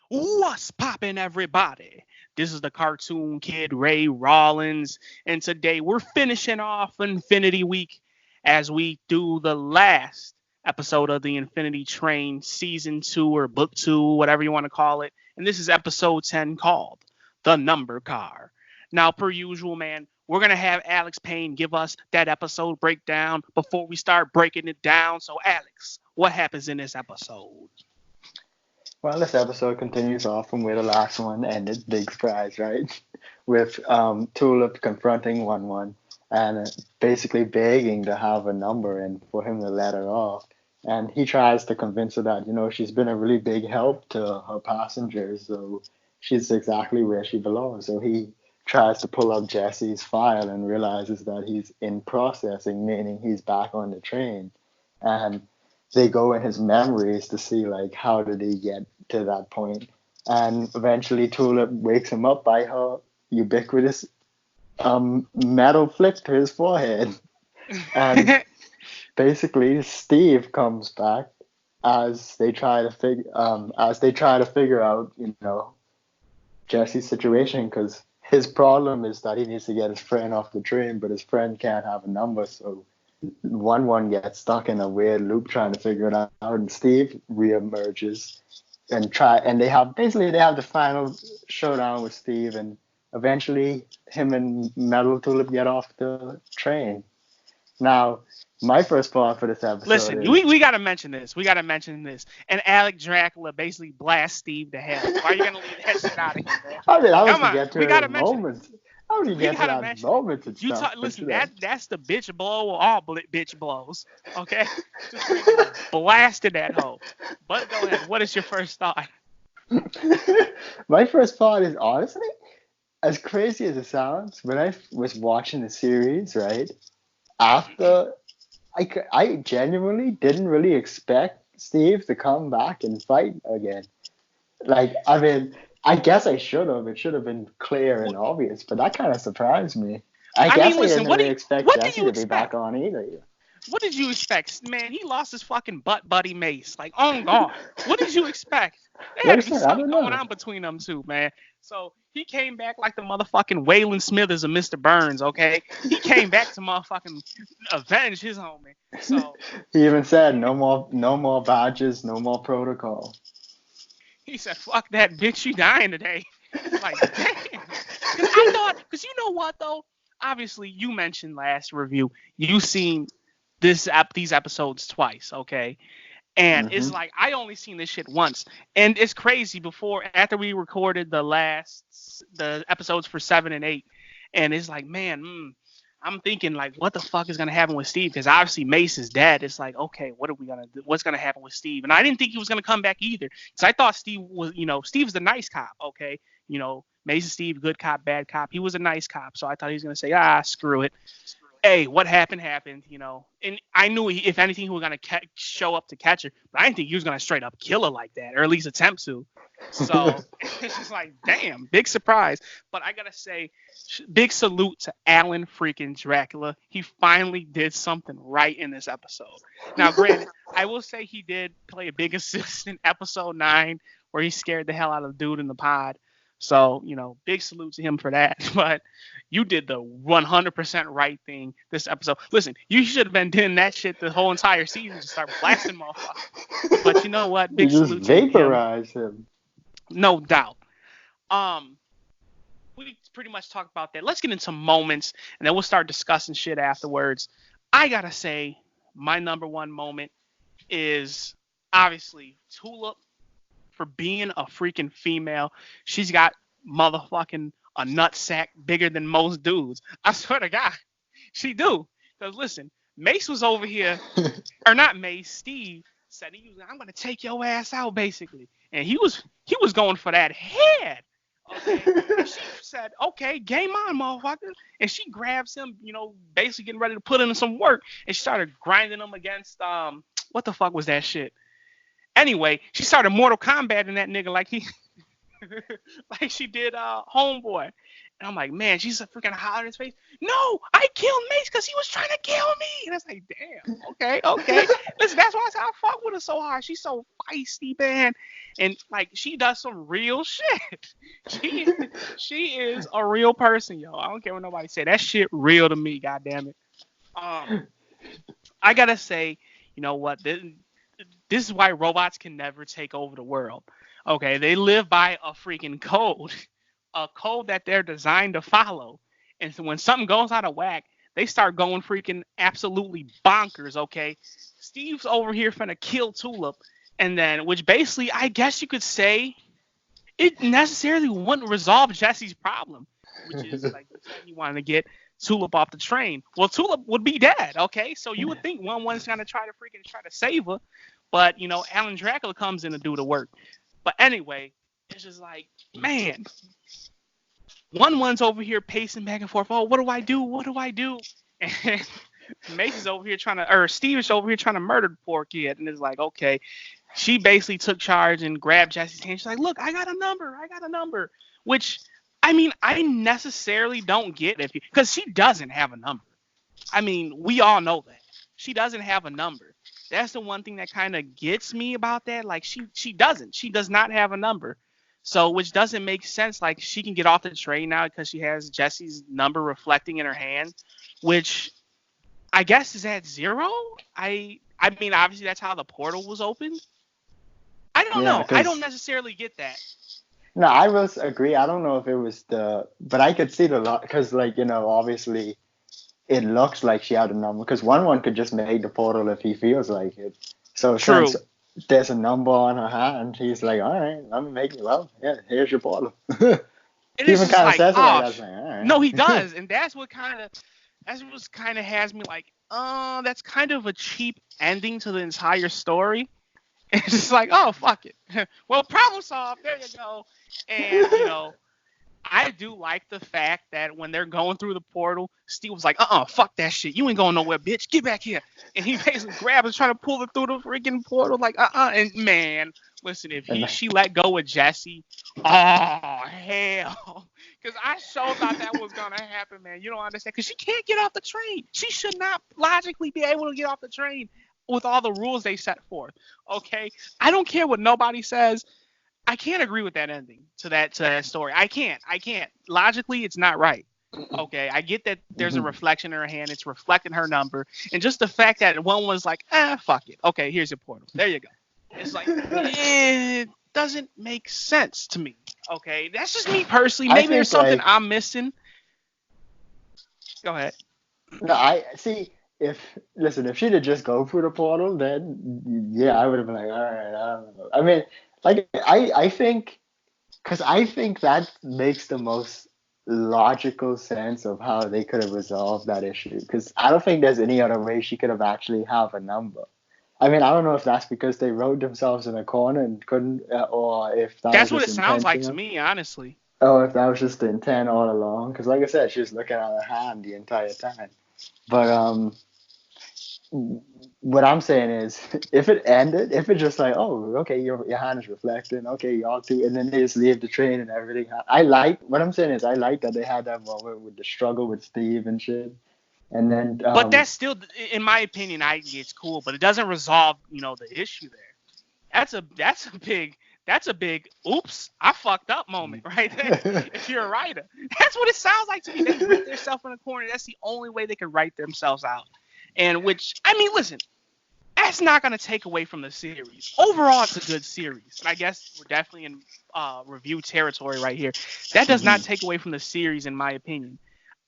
What's poppin', everybody? This is the cartoon kid Ray Rawlins, and today we're finishing off Infinity Week as we do the last episode of the Infinity Train Season 2 or Book 2, whatever you want to call it. And this is episode 10 called The Number Car. Now, per usual, man, we're going to have Alex Payne give us that episode breakdown before we start breaking it down. So, Alex, what happens in this episode? Well, this episode continues off from where the last one ended. Big surprise, right? With Tulip confronting 1-1 and basically begging to have a number and for him to let her off. And he tries to convince her that, she's been a really big help to her passengers, so she's exactly where she belongs. So he tries to pull up Jesse's file and realizes that he's in processing, meaning he's back on the train. And they go in his memories to see like how did he get to that point. And eventually Tulip wakes him up by her ubiquitous metal flick to his forehead. And basically Steve comes back as they try to figure out, Jesse's situation, because his problem is that he needs to get his friend off the train, but his friend can't have a number, so 1-1 gets stuck in a weird loop trying to figure it out, and Steve reemerges and they have the final showdown with Steve, and eventually him and Metal Tulip get off the train. Now, my first thought for this episode Listen, is we gotta mention this. We gotta mention this. And Alec Dracula basically blasts Steve to hell. Why are you gonna leave that shit out of here, man? I mean, I was Come to on, get to we gotta that mention it. moment. I was to We get to gotta that mention it. moment and You stuff. talk. Listen, that's the bitch blow of all bitch blows. Okay, just blasted that hoe. But go ahead. What is your first thought? My first thought is, honestly, as crazy as it sounds, when I was watching the series, right, after I genuinely didn't really expect Steve to come back and fight again. Like, I mean, I guess I should have. It should have been clear and obvious, but that kind of surprised me. I I guess mean, I listen. didn't really expect What do Jesse you to be back expect? on either. What did you expect? Man, he lost his fucking butt buddy Mace. Like, on guard. What did you expect? There had to be Listen, I something don't going know. on between them two, man. So he came back like the motherfucking Waylon Smithers of Mr. Burns, okay? He came back to motherfucking avenge his homie. So He even said, no more badges, no more protocol. he said, fuck that bitch, you dying today. Like, damn. Because you know what, though? Obviously, you mentioned last review, you seen these episodes twice, okay? And it's Hmm. like I only seen this shit once, and it's crazy. After we recorded the episodes for 7 and 8, and it's like, man, I'm thinking like, what the fuck is gonna happen with Steve? Because obviously Mace is dead. It's like, okay, what are we gonna do? What's gonna happen with Steve? And I didn't think he was gonna come back either, because I thought Steve was, Steve's the nice cop, okay? Mace and Steve, good cop, bad cop. He was a nice cop, so I thought he was gonna say, screw it. Hey, what happened. And I knew if anything, he was gonna show up to catch her, but I didn't think he was gonna straight up kill her like that, or at least attempt to. So it's just like, damn, big surprise. But I gotta say, big salute to Alan freaking Dracula. He finally did something right in this episode. Now, granted, I will say he did play a big assist in episode 9, where he scared the hell out of the dude in the pod. So, big salute to him for that. But you did the 100% right thing this episode. Listen, you should have been doing that shit the whole entire season to start blasting motherfuckers. But you know what? You Big just salute to him. vaporize him. No doubt. Um, we pretty much talked about that. Let's get into moments, and then we'll start discussing shit afterwards. I gotta say, my number one moment is obviously Tulip for being a freaking female. She's got motherfucking a nut sack bigger than most dudes. I swear to God, she do. Because listen, Mace was over here, or not Mace, Steve said I'm gonna take your ass out basically, and he was going for that head. Okay, and she said, "Okay, game on, motherfucker." And she grabs him, basically getting ready to put in some work, and she started grinding him against what the fuck was that shit? Anyway, she started Mortal Kombat in that nigga like he like she did Homeboy. And I'm like, man, she's a freaking hollering in his face. No, I killed Mace because he was trying to kill me. And it's like, damn, okay. Listen, that's why I said I fuck with her so hard. She's so feisty, man. And like, she does some real shit. She is a real person, yo. I don't care what nobody say. That shit real to me, goddamn it. Um, I gotta say, you know what? This is why robots can never take over the world. Okay, they live by a freaking code, a code that they're designed to follow. And so when something goes out of whack, they start going freaking absolutely bonkers. Okay, Steve's over here finna kill Tulip, and then which basically I guess you could say it necessarily wouldn't resolve Jesse's problem, which is like he wanted to get Tulip off the train. Well, Tulip would be dead. Okay, so you would think one's gonna try to save her, but you know Alan Dracula comes in to do the work. But anyway, it's just like, man, one's over here pacing back and forth. Oh, what do I do? What do I do? And Mace is over here Steve is over here trying to murder the poor kid. And it's like, okay, she basically took charge and grabbed Jesse's hand. She's like, look, I got a number. Which, I mean, I necessarily don't get it because she doesn't have a number. I mean, we all know that. She doesn't have a number. That's the one thing that kind of gets me about that. Like, she does not have a number. So, which doesn't make sense. Like, she can get off the train now because she has Jesse's number reflecting in her hand, which I guess is at 0. I mean, obviously that's how the portal was opened. I don't know. I don't necessarily get that. No, I will agree. I don't know if it was but I could see the lot because, like, you know, obviously it looks like she had a number because one could just make the portal if he feels like it. So True. Since there's a number on her hand, he's like, all right, let me make it. Well, yeah, here's your portal. It he even kind of says it like that. Like, all right. No, he does, and that's what kind of has me like, that's kind of a cheap ending to the entire story. It's just like, oh, fuck it. Well, problem solved. There you go. And, you know, I do like the fact that when they're going through the portal, Steve was like, fuck that shit. You ain't going nowhere, bitch. Get back here. And he basically grabs and trying to pull her through the freaking portal. Like, And, man, listen, if she let go of Jesse, oh, hell. Because I sure thought that was going to happen, man. You don't understand. Because she can't get off the train. She should not logically be able to get off the train with all the rules they set forth. Okay? I don't care what nobody says. I can't agree with that ending to that story. I can't. Logically, it's not right. Okay, I get that there's a reflection in her hand. It's reflecting her number. And just the fact that one was like, fuck it. Okay, here's your portal. There you go. It's like, it doesn't make sense to me. Okay, that's just me personally. Maybe there's something I'm missing. Go ahead. No, I see. If she'd have just go through the portal, then yeah, I would have been like, all right, I don't know. I mean, like, I think that makes the most logical sense of how they could have resolved that issue. Because I don't think there's any other way she could have actually have a number. I mean, I don't know if that's because they wrote themselves in a corner and couldn't, or if that's what it sounds like to me, honestly. Oh, if that was just the intent all along. Because like I said, she was looking at her hand the entire time. But what I'm saying is, if it just like, oh, okay, your hand is reflecting, okay, y'all too, and then they just leave the train and everything. I like that they had that moment with the struggle with Steve and shit, and then. But that's still, in my opinion, I think it's cool, but it doesn't resolve, the issue there. That's a big oops, I fucked up moment right there. If you're a writer, that's what it sounds like to me. They write themselves in a corner. That's the only way they can write themselves out. And which, I mean, listen, that's not going to take away from the series. Overall, it's a good series. And I guess we're definitely in review territory right here. That does not take away from the series, in my opinion.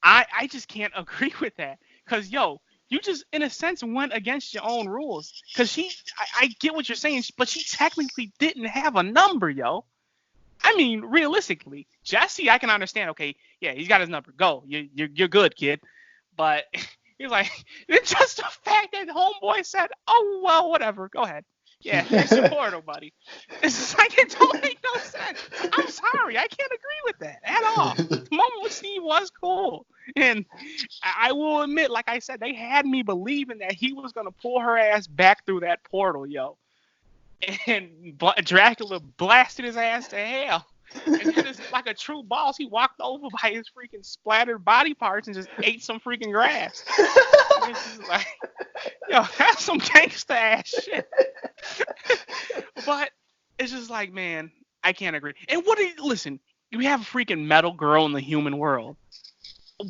I just can't agree with that. Because, you just, in a sense, went against your own rules. Because I get what you're saying, but she technically didn't have a number, yo. I mean, realistically, Jesse, I can understand. Okay, yeah, he's got his number. Go. You're good, kid. But... He's like, it's just the fact that homeboy said, oh, well, whatever, go ahead. Yeah, it's your portal, buddy. It's just like, it don't make no sense. I'm sorry, I can't agree with that at all. The moment with Steve was cool. And I will admit, like I said, they had me believing that he was going to pull her ass back through that portal, yo. And Dracula blasted his ass to hell. And then it's like a true boss. He walked over by his freaking splattered body parts and just ate some freaking grass. And it's just like, yo, that's some gangsta ass shit. But it's just like, man, I can't agree. And listen, we have a freaking metal girl in the human world.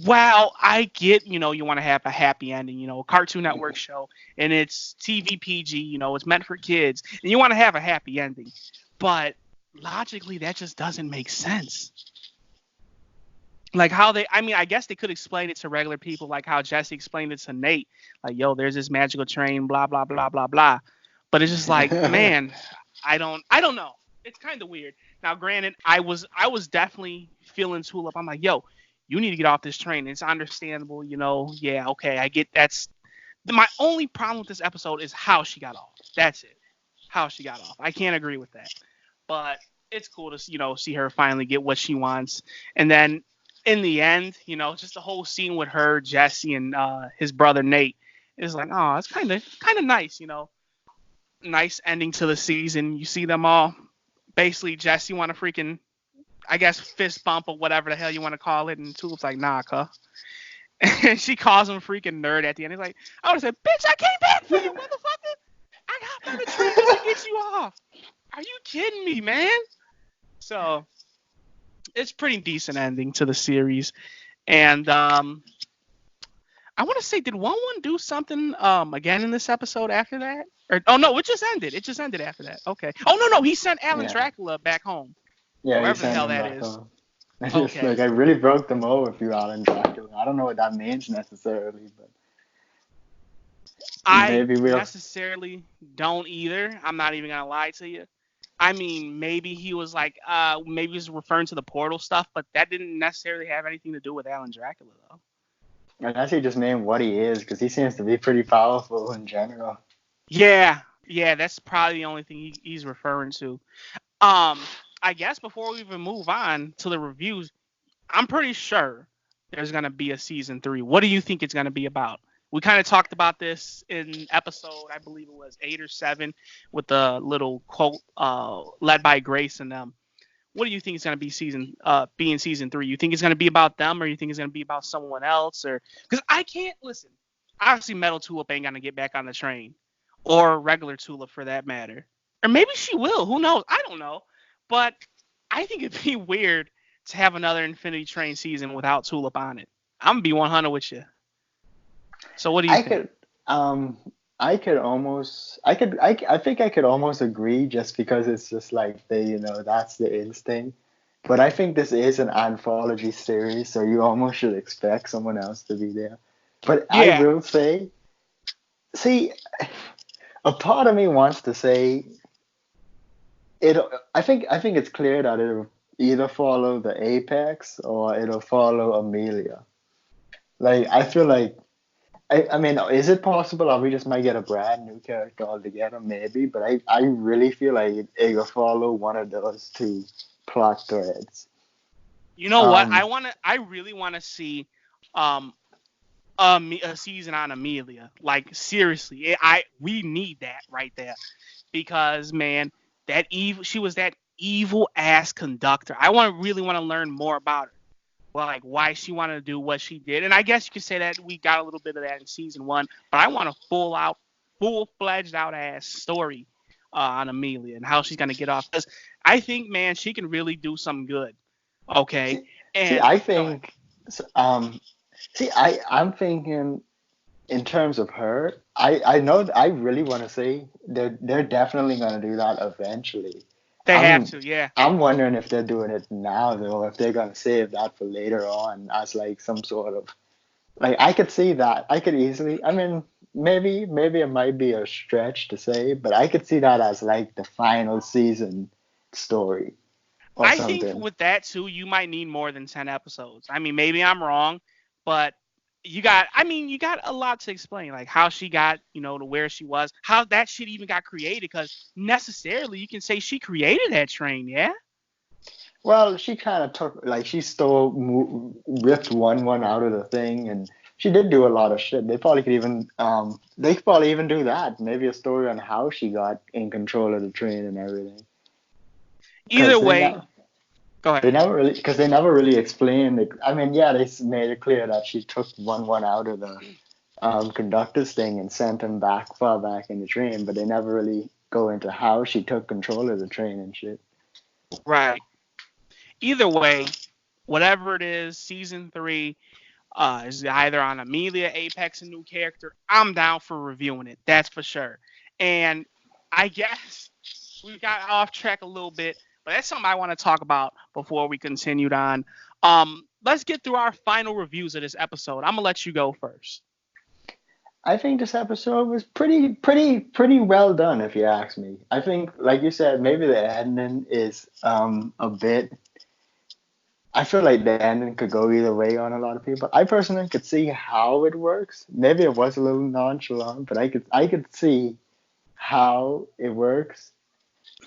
Wow, I get, you want to have a happy ending, a Cartoon Network show, and it's TV PG, it's meant for kids, and you want to have a happy ending. But logically, that just doesn't make sense. Like I guess they could explain it to regular people, like how Jesse explained it to Nate, like, yo, there's this magical train, blah, blah, blah, blah, blah. But it's just like, man, I don't know. It's kind of weird. Now, granted, I was definitely feeling Tulip. I'm like, yo, you need to get off this train. It's understandable, Yeah, okay, I get that's. My only problem with this episode is how she got off. That's it. How she got off. I can't agree with that. But it's cool to, see her finally get what she wants. And then in the end, just the whole scene with her, Jesse, and his brother Nate is like, oh, it's kind of nice, Nice ending to the season. You see them all. Basically, Jesse want to freaking, I guess, fist bump or whatever the hell you want to call it. And Tulip's like, nah, cuh. And she calls him freaking nerd at the end. He's like, I would have said, bitch, I came back for you, motherfucker. I hopped on the train just to get you off. Are you kidding me, man? So, it's pretty decent ending to the series. And I want to say, did 1-1 do something again in this episode after that? No, it just ended. It just ended after that. Okay. Oh, no, he sent Alan Dracula back home. Yeah, wherever the hell that is. Home. It's just like, I really broke the mold with you, Alan Dracula. I don't know what that means necessarily, but maybe we'll necessarily don't either. I'm not even gonna lie to you. I mean, maybe he was like, maybe he was referring to the portal stuff, but that didn't necessarily have anything to do with Alan Dracula, though. Unless he just named what he is, because he seems to be pretty powerful in general. Yeah, that's probably the only thing he's referring to. I guess before we even move on to the reviews, I'm pretty sure there's going to be a season 3. What do you think it's going to be about? We kind of talked about this in episode, I believe it was 8 or 7, with the little quote led by Grace and them. What do you think is going to be in season 3? You think it's going to be about them, or you think it's going to be about someone else? Or because I can't listen. Obviously, Metal Tulip ain't going to get back on the train, or regular Tulip for that matter. Or maybe she will. Who knows? I don't know. But I think it'd be weird to have another Infinity Train season without Tulip on it. I'm gonna be 100 with you. So what do you think? I think I could almost agree, just because it's just like that's the instinct. But I think this is an anthology series, so you almost should expect someone else to be there. But yeah. I will say, a part of me wants to say I think it's clear that it'll either follow the Apex or it'll follow Amelia. Like, I feel like, I mean, is it possible that we just might get a brand new character altogether? Maybe, but I really feel like it'll follow one of those two plot threads. You know what? I really want to see a season on Amelia. Like, seriously, we need that right there, because man, she was that evil ass conductor. I really want to learn more about her. Well, like why she wanted to do what she did. And I guess you could say that we got a little bit of that in season 1, but I want a full-fledged out ass story on Amelia and how she's going to get off. Because I think, man, she can really do something good. Okay. I'm thinking in terms of her, I know I really want to say they're definitely going to do that eventually. They have to, yeah. I'm wondering if they're doing it now, though, if they're going to save that for later on as like some sort of, like, I could see that. I could easily, I mean, maybe it might be a stretch to say, but I could see that as like the final season story. I think with that too, you might need more than 10 episodes. I mean, maybe I'm wrong, but you got a lot to explain, like how she got, to where she was, how that shit even got created, because necessarily you can say she created that train, yeah? Well, she kind of took, like, she ripped one out of the thing, and she did do a lot of shit. They probably could even, do that. Maybe a story on how she got in control of the train and everything. Either way, Go They ahead. never really, because they never really explained it. I mean, yeah, made it clear that she took one out of the conductor's thing and sent him back far back in the train, but they never really go into how she took control of the train and shit. Right. Either way, whatever it is, season three is either on Amelia, Apex, a new character. I'm down for reviewing it. That's for sure. And I guess we got off track a little bit, but that's something I want to talk about before we continued on. Let's get through our final reviews of this episode. I'm gonna let you go first. I think this episode was pretty well done, if you ask me. I think, like you said, maybe the ending is a bit. I feel like the ending could go either way on a lot of people. I personally could see how it works. Maybe it was a little nonchalant, but I could see how it works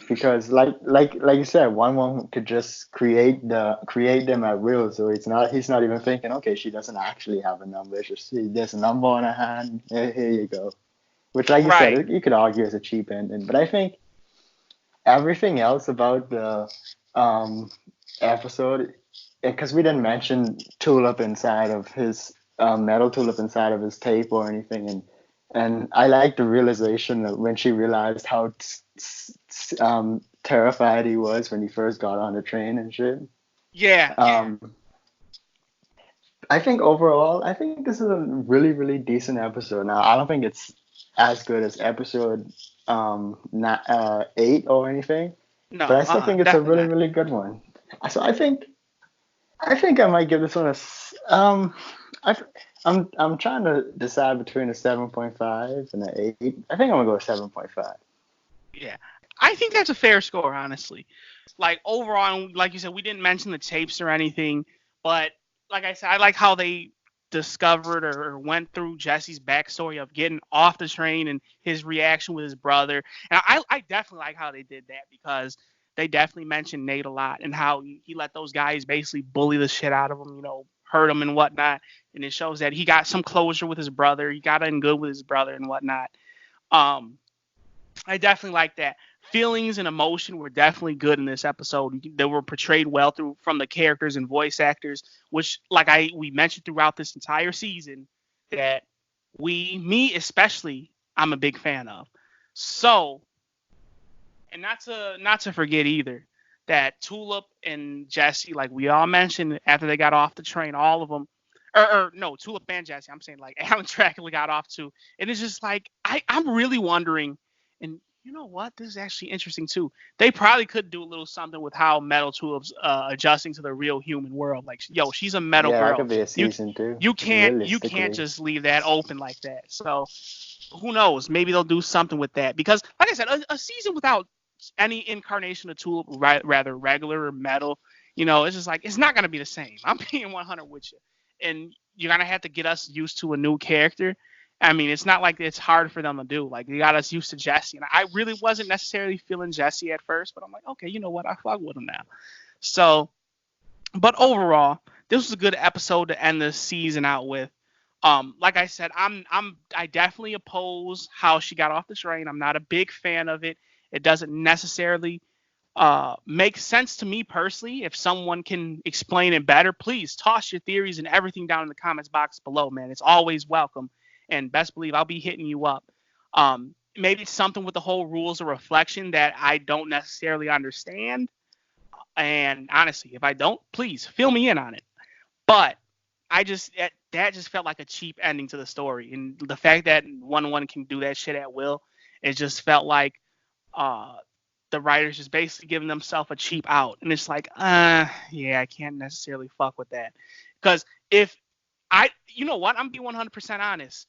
because like you said, one could just create them at will. So he's not even thinking, okay, she doesn't actually have a number. It's just there's a number on her hand. Here you go. Which, like you Right. said, you could argue is a cheap ending. But I think everything else about the um, episode, because we didn't mention Tulip inside of his Metal Tulip inside of his tape or anything, and I like the realization that when she realized how terrified he was when he first got on the train and shit. Yeah. Um, I think overall, I think this is a really decent episode. Now, I don't think it's as good as episode not 8 or anything, No. but I still think it's a Definitely really not. really good one. So I think I might give this one I, I'm trying to decide between a 7.5 and an 8. I think I'm gonna go with 7.5. Yeah. I think that's a fair score, honestly. Like overall, like you said, we didn't mention the tapes or anything, but like I said, I like how they discovered or went through Jesse's backstory of getting off the train and his reaction with his brother. And I definitely like how they did that because they definitely mentioned Nate a lot and how he let those guys basically bully the shit out of him, hurt him and whatnot. And it shows that he got some closure with his brother. He got in good with his brother and whatnot. Um, I definitely like that. Feelings and emotion were definitely good in this episode. They were portrayed well through from the characters and voice actors, which, like we mentioned throughout this entire season, that me especially, I'm a big fan of. So, and not to forget either that Tulip and Jesse, like we all mentioned after they got off the train, all of them, or no, Tulip and Jesse. I'm saying like Alan Trackley got off too, and it's just like I'm really wondering, and you know what? This is actually interesting too. They probably could do a little something with how Metal Tulip's adjusting to the real human world. Like, yo, she's a metal Yeah, that girl. could be a You season two, you can't realistically. just leave that open like that. So who knows? Maybe they'll do something with that because, like I said, a season without any incarnation of Tulip, rather regular or metal, it's just like it's not gonna be the same. I'm being 100 with you, and you're gonna have to get us used to a new character. I mean, it's not like it's hard for them to do. Like, they got us used to Jesse, and I really wasn't necessarily feeling Jesse at first, but I'm like, okay, you know what? I fuck with him now. So, but overall, this was a good episode to end the season out with. Like I said, I definitely oppose how she got off the train. I'm not a big fan of it. It doesn't necessarily make sense to me personally. If someone can explain it better, please toss your theories and everything down in the comments box below, man. It's always welcome. And best believe I'll be hitting you up. Maybe it's something with the whole rules of reflection that I don't necessarily understand. And honestly, if I don't, please fill me in on it. But that just felt like a cheap ending to the story, and the fact that one can do that shit at will, it just felt like uh the writers just basically giving themselves a cheap out, and it's like, yeah, I can't necessarily fuck with that, because if you know what, I'm being 100% honest.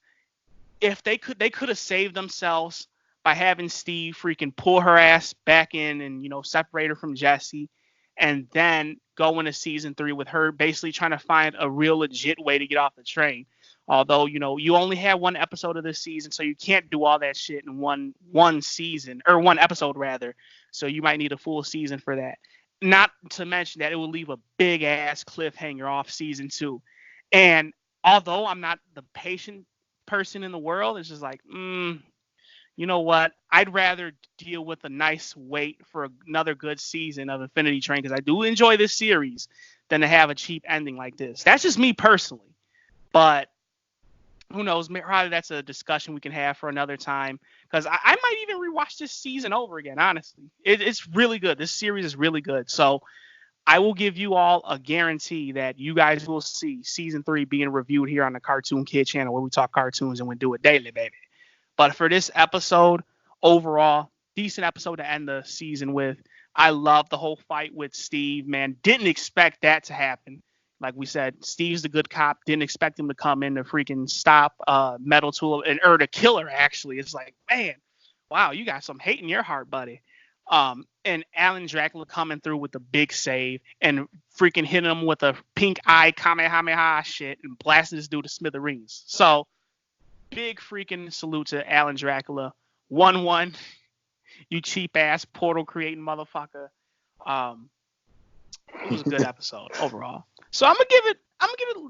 If they could have saved themselves by having Steve freaking pull her ass back in and separate her from Jesse, and then go into season three with her basically trying to find a real legit way to get off the train. Although you only have one episode of this season, so you can't do all that shit in one season or one episode rather. So you might need a full season for that. Not to mention that it will leave a big ass cliffhanger off season two. And although I'm not the patient person in the world, it's just like, you know what? I'd rather deal with a nice wait for another good season of Infinity Train because I do enjoy this series than to have a cheap ending like this. That's just me personally. But who knows? Probably that's a discussion we can have for another time because I might even rewatch this season over again, honestly. It's really good. This series is really good. So I will give you all a guarantee that you guys will see season 3 being reviewed here on the Cartoon Kid channel where we talk cartoons and we do it daily, baby. But for this episode, overall, decent episode to end the season with. I love the whole fight with Steve, man. Didn't expect that to happen. Like we said, Steve's the good cop. Didn't expect him to come in to freaking stop Metal Tulip or to kill her, actually. It's like, man, wow, you got some hate in your heart, buddy. And Alan Dracula coming through with the big save and freaking hitting him with a pink eye Kamehameha shit and blasting this dude to smithereens. So, big freaking salute to Alan Dracula. 1-1. You cheap ass portal creating motherfucker. It was a good episode overall. So I'm gonna give it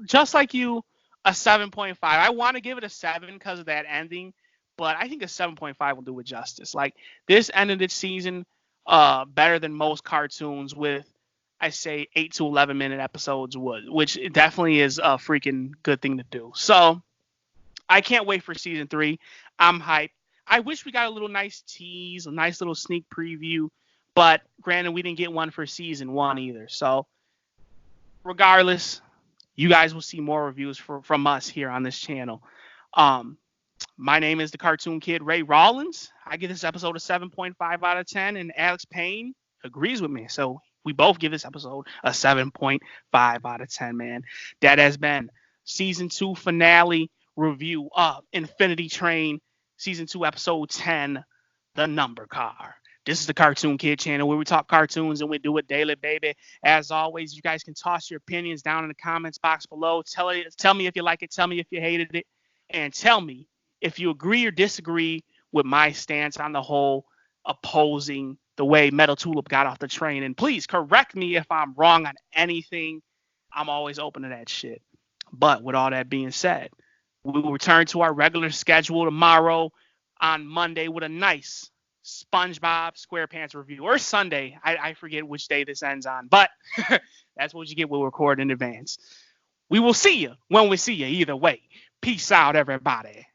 just like you a 7.5. I want to give it a 7 because of that ending, but I think a 7.5 will do it justice. Like this ended its season better than most cartoons with I say 8 to 11 minute episodes would, which definitely is a freaking good thing to do. So I can't wait for season 3. I'm hyped. I wish we got a little nice tease, a nice little sneak preview, but granted, we didn't get one for season 1 either. So regardless, you guys will see more reviews from us here on this channel. My name is the Cartoon Kid, Ray Rawlins. I give this episode a 7.5 out of 10, and Alex Payne agrees with me. So we both give this episode a 7.5 out of 10, man. That has been season 2 finale review of Infinity Train, season 2, episode 10, The Number Car. This is the Cartoon Kid channel where we talk cartoons and we do it daily, baby. As always, you guys can toss your opinions down in the comments box below. Tell me if you like it. Tell me if you hated it. And tell me if you agree or disagree with my stance on the whole opposing the way Metal Tulip got off the train. And please correct me if I'm wrong on anything. I'm always open to that shit. But with all that being said, we will return to our regular schedule tomorrow on Monday with a nice SpongeBob SquarePants review, or Sunday. I forget which day this ends on, but that's what you get. We'll record in advance. We will see you when we see you either way. Peace out, everybody.